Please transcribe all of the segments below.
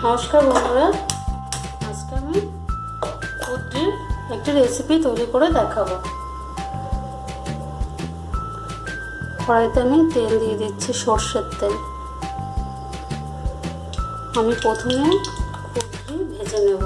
নমস্কার বন্ধুরা, আজকে আমি কুদ্রির একটি রেসিপি তৈরি করে দেখাবো। কড়াইতে আমি তেল দিয়ে দিচ্ছি, সর্ষের তেল। আমি প্রথমে কুদ্রি ভেজে নেব।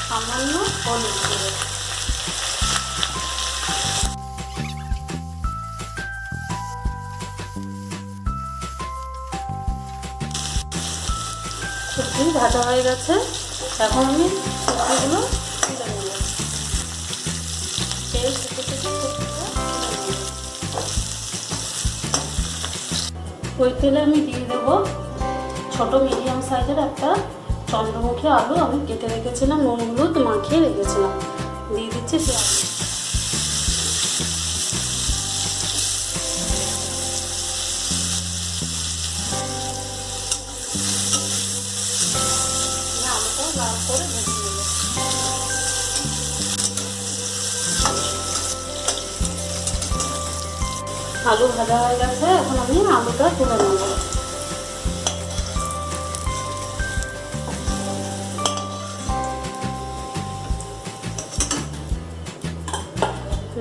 সামান্য হলুদ গুঁড়ো, সবজি ভাজা হয়ে গেছে। এখন আমি সবজিগুলো তুলে নেব। তেল থেকে ওই তেলে আমি দিয়ে দেবো ছোট মিডিয়াম সাইজের একটা চন্দ্রমুখী আলু। আমি কেটে রেখেছিলাম, নুন হলুদ মাখিয়ে রেখেছিলাম। দিয়ে দিচ্ছি পেঁয়াজ। আলুটা লাল করে ভেজে নেব। আলু ভাজা হয়ে গেছে, এখন আমি আলুটা তুলে নেব।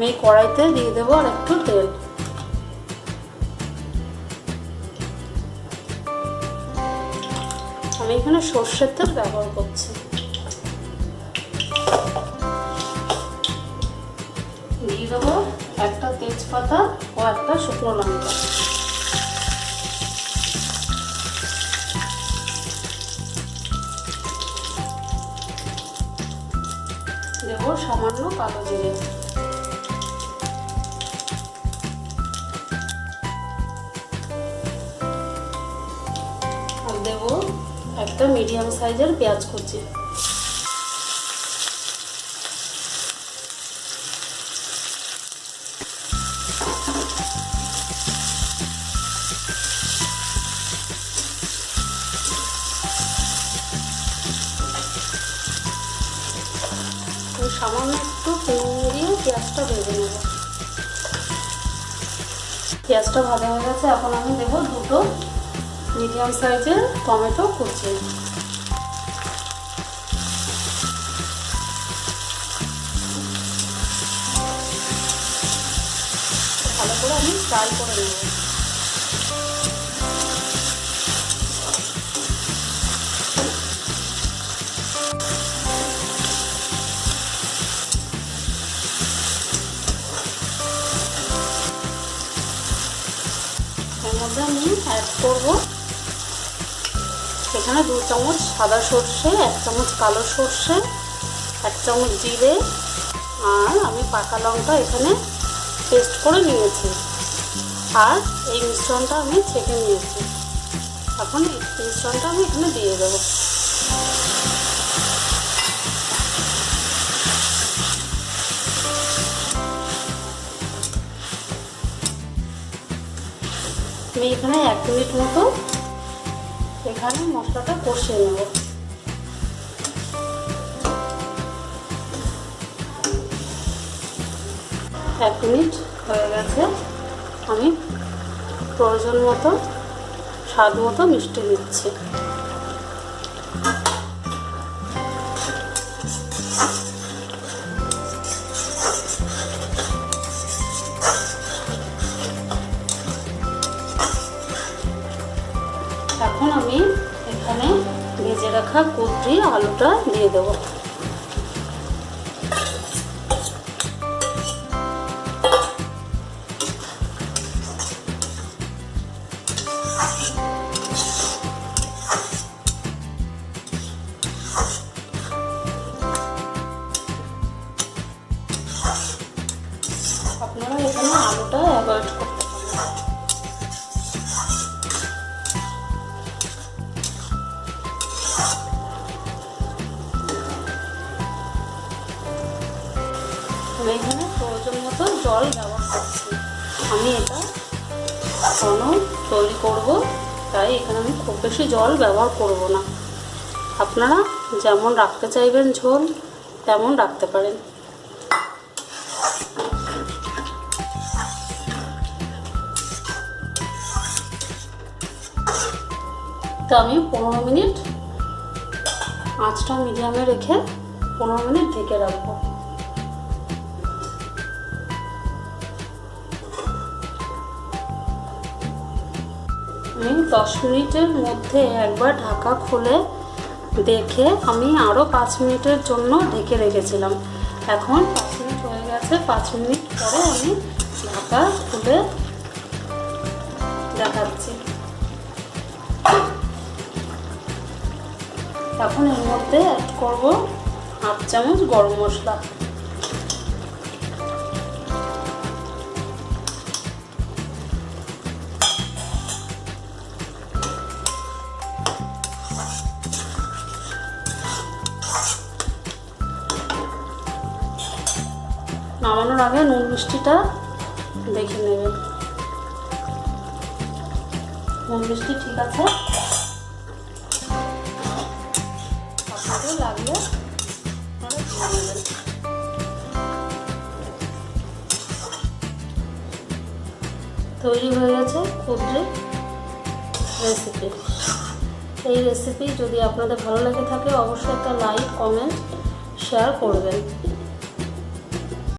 আমি কড়াইতে দিয়ে দেবো আর একটু তেল। আমি এখানে সর্ষের তেল ব্যবহার করছি। দিয়ে দেবো একটা তেজপাতা ও একটা শুকনো লঙ্কা। দেবো সামান্য কালো জিরে। দেব একটা মিডিয়াম সাইজের পেঁয়াজ কুচি। সামান্য একটু নুন দিয়ে পেঁয়াজটা ভেজে নেব। পেঁয়াজটা ভাজা হয়ে গেছে, এখন আমি দেবো দুটো মিডিয়াম সাইজের টমেটো কুচি। ভালো করে আমি ফ্রাই করে নেব। এর মধ্যে আমি অ্যাড করবো এখানে 2 চামচ সাদা সর্ষে, 1 চামচ কালো সর্ষে, 1 চামচ জিরে, আর আমি পাকা লঙ্কা এখানে পেস্ট করে নিয়েছি। আর এই মিশ্রণটা আমি ছেঁকে নিয়েছি। এখন এই মিশ্রণটা আমি এখানে দিয়ে দেব। আমি এখানে 1 মিনিট মতো এখানে মশলাটা কষিয়ে নেব। এক মিনিট হয়ে গেছে। আমি প্রয়োজন মতো স্বাদ মতো মিষ্টি দিচ্ছি। এখন আমি এখানে ভেজে রাখা কুদ্রি আলুটা দিয়ে দেবো। আপনারা এখানে আলুটা অ্যাভয়েড করতে পারেন। জল ব্যবহার করছি। আমি এটা ঘন তৈরি করব, তাই এখানে আমি খুব বেশি জল ব্যবহার করব না। আপনারা যেমন রাখতে চাইবেন ঝোল তেমন রাখতে পারেন। তো আমি 15 মিনিট আঁচটা মিডিয়ামে রেখে 15 মিনিট ঢেকে রাখবো। আমি 10 মিনিটের মধ্যে একবার ঢাকা খুলে দেখে আমি আরও 5 মিনিটের জন্য ঢেকে রেখেছিলাম। এখন 5 মিনিট হয়ে গেছে। 5 মিনিট পরে আমি ঢাকা খুলে দেখাচ্ছি। এখন এর মধ্যে অ্যাড করব হাফ চামচ গরম মশলা। নামানোর আগে নুন মিষ্টিটা দেখে নেবেন, নুন মিষ্টি ঠিক আছে। আপনাদের লাগলে আপনারা দিয়ে নেবেন। তৈরি হয়ে গেছে কুদ্রি রেসিপি। এই রেসিপি যদি আপনাদের ভালো লেগে থাকে অবশ্যই একটা লাইক, কমেন্ট, শেয়ার করবেন।